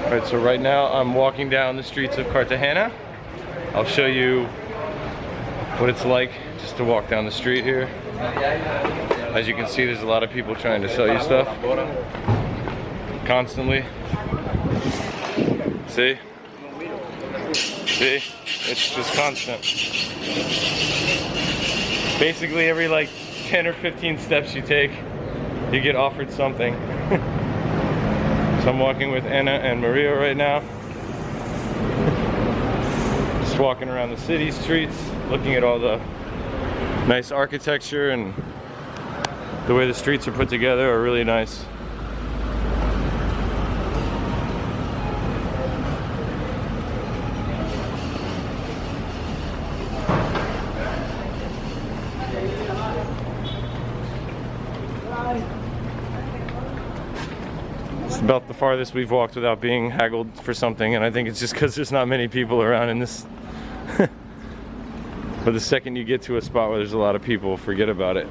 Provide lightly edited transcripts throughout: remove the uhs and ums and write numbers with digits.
Alright, so right now I'm walking down the streets of Cartagena. I'll show you what it's like just to walk down the street here. As you can see, there's a lot of people trying to sell you stuff constantly. See? See? It's just constant. Basically every like 10 or 15 steps you take, you get offered something. So I'm walking with Anna and Maria right now. Just walking around the city streets, looking at all the nice architecture, and the way the streets are put together are really nice. It's about the farthest we've walked without being haggled for something, and I think it's just because there's not many people around in this. But the second you get to a spot where there's a lot of people, forget about it.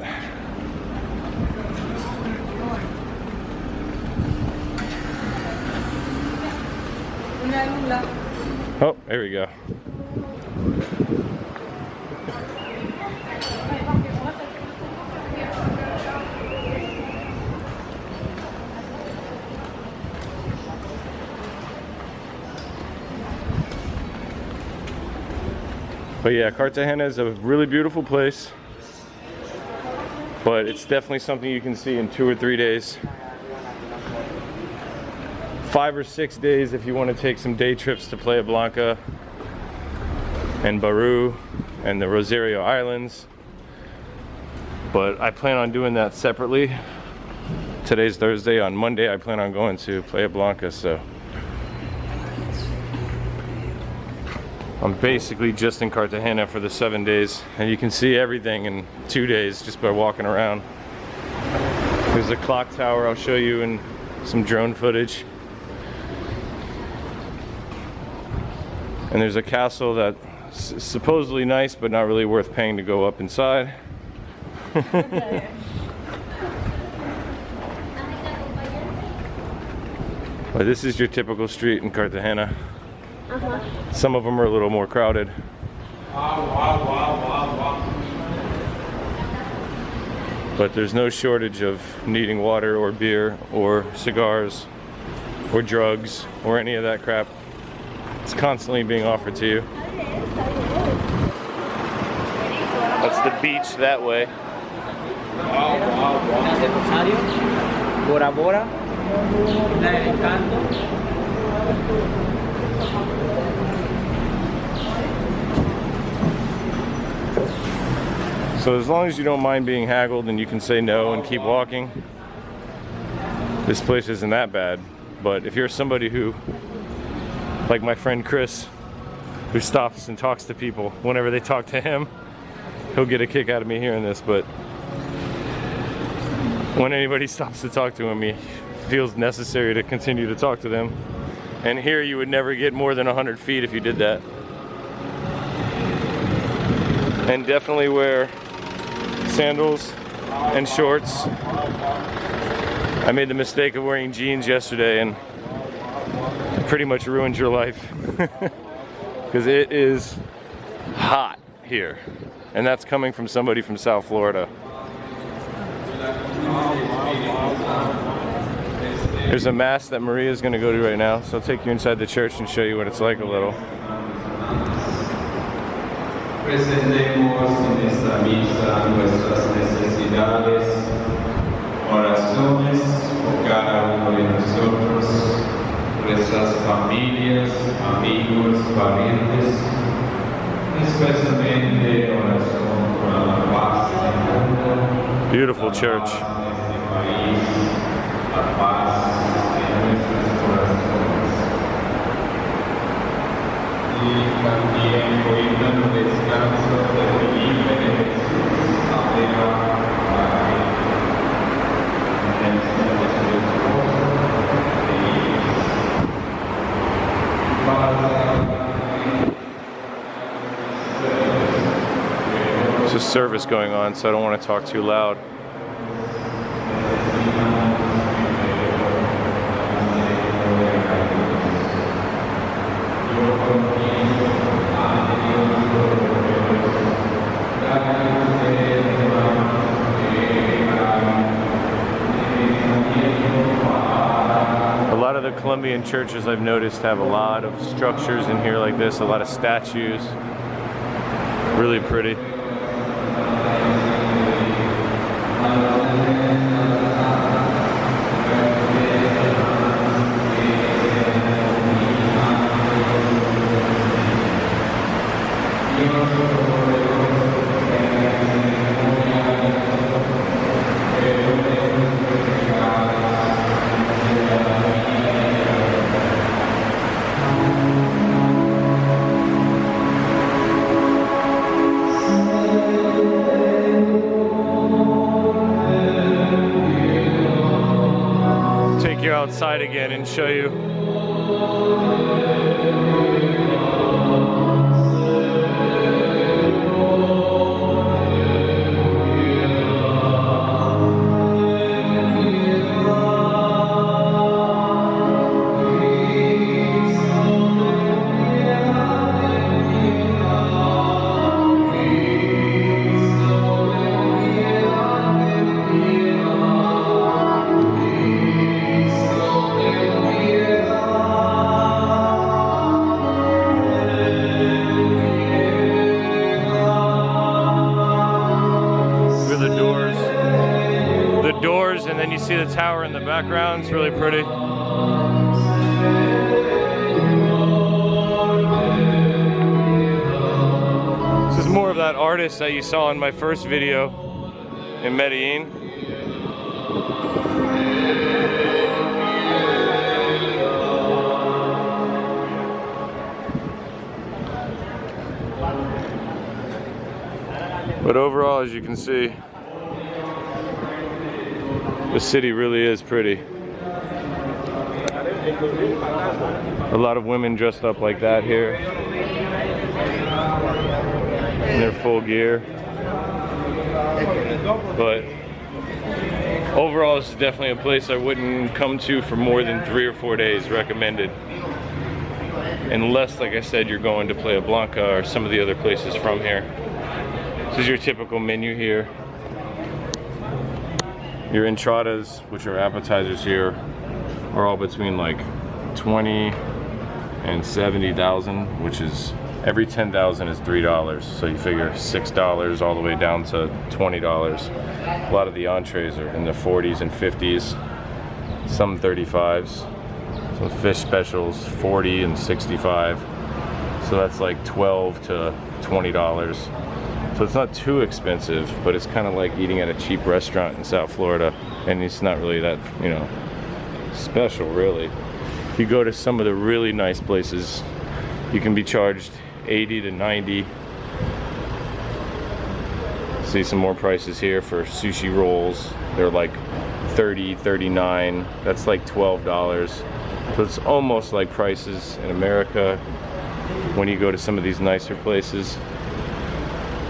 Oh, there we go. But yeah, Cartagena is a really beautiful place, but it's definitely something you can see in 2 or 3 days. 5 or 6 days if you want to take some day trips to Playa Blanca and Baru and the Rosario Islands. But I plan on doing that separately. Today's Thursday. On Monday I plan on going to Playa Blanca, so I'm basically just in Cartagena for the 7 days, and you can see everything in 2 days just by walking around. There's a clock tower I'll show you in some drone footage. And there's a castle that's supposedly nice, but not really worth paying to go up inside. But this is your typical street in Cartagena. Some of them are a little more crowded. But there's no shortage of needing water or beer or cigars or drugs or any of that crap. It's constantly being offered to you. That's the beach that way. Bora Bora. So as long as you don't mind being haggled and you can say no and keep walking, this place isn't that bad. But if you're somebody who, like my friend Chris, who stops and talks to people whenever they talk to him, he'll get a kick out of me hearing this. But when anybody stops to talk to him, he feels necessary to continue to talk to them. And here you would never get more than 100 feet if you did that. And definitely wear sandals and shorts. I made the mistake of wearing jeans yesterday, and it pretty much ruined your life. Because it is hot here. And that's coming from somebody from South Florida. There's a mass that Maria is going to go to right now, so I'll take you inside the church and show you what it's like a little. Presentemos en esta misa nuestras necesidades, oraciones por cada uno de nosotros, nuestras familias, amigos, parientes, especialmente oración por la paz del mundo. Beautiful church. La paz en nuestros corazones. Y también brindando descanso de Felipe de Jesús, Andrea, There's a service going on, so I don't want to talk too loud. Colombian churches I've noticed have a lot of structures in here like this, a lot of statues. Really pretty. Take you outside again and show you. And then you see the tower in the background. It's really pretty. This is more of that artist that you saw in my first video in Medellin. But overall, as you can see, the city really is pretty. A lot of women dressed up like that here in their full gear. But overall, this is definitely a place I wouldn't come to for more than 3 or 4 days, recommended. Unless, like I said, you're going to Playa Blanca or some of the other places from here. This is your typical menu here. Your entradas, which are appetizers here, are all between like 20 and 70,000, which is every 10,000 is $3. So you figure $6 all the way down to $20. A lot of the entrees are in the 40s and 50s, some 35s, some fish specials 40 and 65. So that's like $12 to $20. So it's not too expensive, but it's kind of like eating at a cheap restaurant in South Florida, and it's not really that, you know, special really. If you go to some of the really nice places, you can be charged 80 to 90. See some more prices here for sushi rolls. They're like 30, 39. That's like $12. So it's almost like prices in America when you go to some of these nicer places.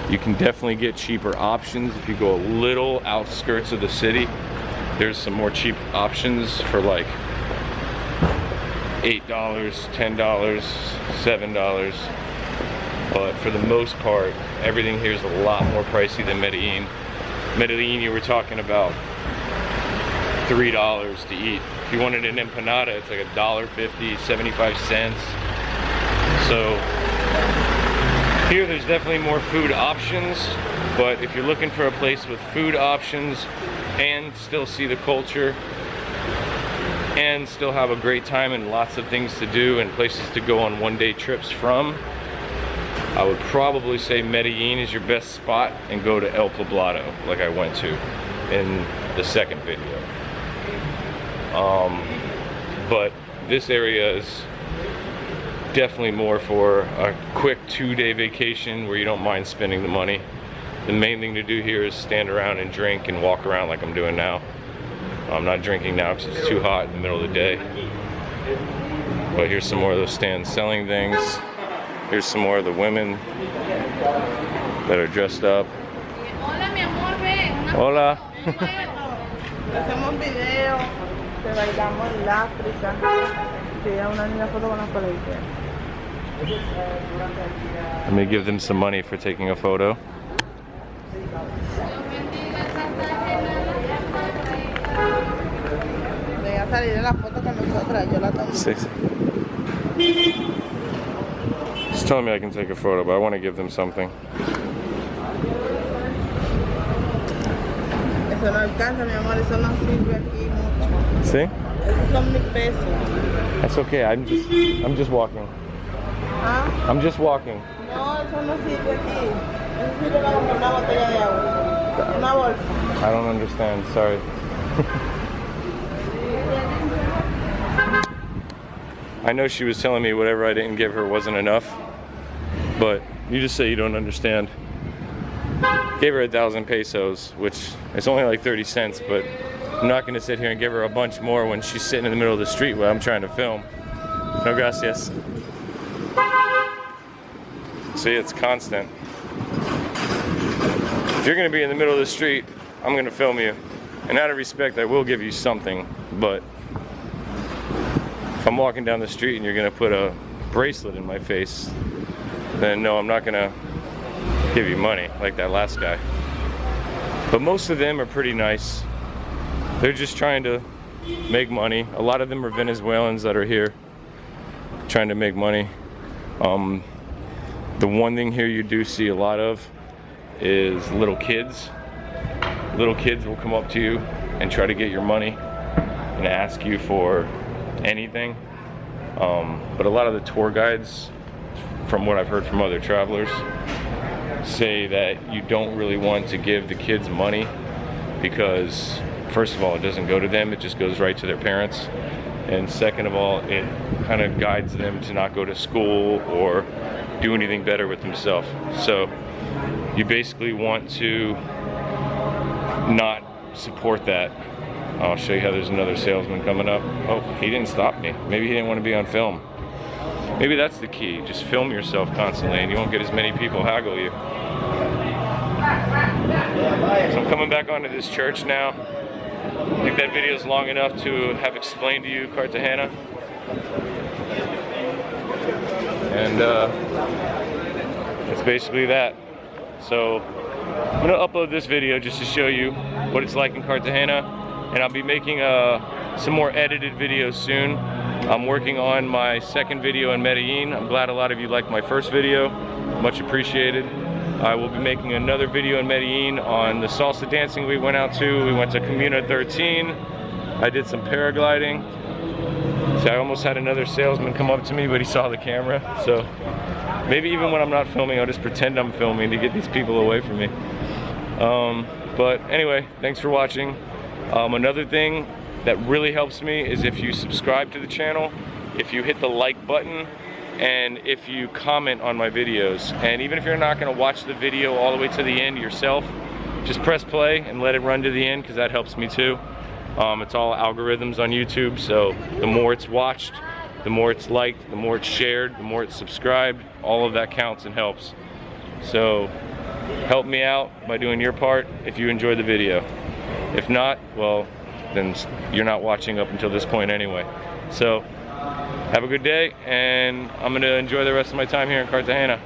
You can definitely get cheaper options if you go a little outskirts of the city. There's some more cheap options for like $8, $10, $7. But for the most part, everything here is a lot more pricey than Medellin. Medellin, you were talking about $3 to eat. If you wanted an empanada, it's like $1.50, 75 cents. So here there's definitely more food options, but if you're looking for a place with food options and still see the culture and still have a great time and lots of things to do and places to go on one-day trips from, I would probably say Medellin is your best spot, and go to El Poblado like I went to in the second video. But this area is definitely more for a quick 2-day vacation where you don't mind spending the money. The main thing to do here is stand around and drink and walk around like I'm doing now. I'm not drinking now because it's too hot in the middle of the day. But here's some more of those stands selling things. Here's some more of the women that are dressed up. Hola, mi amor, ven. Hola. Hacemos video, te bailamos la frisa, te da una niña foto con las colegias. Let me give them some money for taking a photo. De a salir en la foto con nosotras, yo la tomo. Sí. She's telling me I can take a photo, but I want to give them something. Eso no alcanza, mi amor, eso no sirve aquí mucho. See? Esos son 1,000 pesos. That's okay. I'm just walking. ¿Ah? I'm just walking. No, eso no sirve aquí. Eso sirve para comprar una botella de agua. Una bolsa. I don't understand. Sorry. I know she was telling me whatever I didn't give her wasn't enough, but you just say you don't understand. Gave her 1,000 pesos, which is only like 30 cents, but I'm not gonna sit here and give her a bunch more when she's sitting in the middle of the street where I'm trying to film. No gracias. See, it's constant. If you're gonna be in the middle of the street, I'm gonna film you. And out of respect, I will give you something, but if I'm walking down the street and you're gonna put a bracelet in my face, then no, I'm not gonna give you money like that last guy. But most of them are pretty nice. They're just trying to make money. A lot of them are Venezuelans that are here trying to make money. The one thing here you do see a lot of is little kids. Little kids will come up to you and try to get your money and ask you for anything. But a lot of the tour guides, from what I've heard from other travelers, say that you don't really want to give the kids money because first of all, it doesn't go to them, it just goes right to their parents. And second of all, it kind of guides them to not go to school or do anything better with themselves. So you basically want to not support that. I'll show you how there's another salesman coming up. Oh, he didn't stop me. Maybe he didn't want to be on film. Maybe that's the key. Just film yourself constantly and you won't get as many people haggle you. So I'm coming back onto this church now. I think that video is long enough to have explained to you Cartagena. And it's basically that. So I'm gonna upload this video just to show you what it's like in Cartagena, and I'll be making some more edited videos soon. I'm working on my second video in Medellin. I'm glad a lot of you liked my first video, much appreciated. I will be making another video in Medellin on the salsa dancing we went out to. We went to Comuna 13. I did some paragliding. So I almost had another salesman come up to me, but he saw the camera. So maybe even when I'm not filming, I'll just pretend I'm filming to get these people away from me. But anyway, thanks for watching. Another thing that really helps me is if you subscribe to the channel, if you hit the like button, and if you comment on my videos. And even if you're not gonna watch the video all the way to the end yourself, just press play and let it run to the end, because that helps me too. It's all algorithms on YouTube, so the more it's watched, the more it's liked, the more it's shared, the more it's subscribed, all of that counts and helps. So help me out by doing your part if you enjoyed the video. If not, well, then you're not watching up until this point anyway. So have a good day, and I'm gonna enjoy the rest of my time here in Cartagena.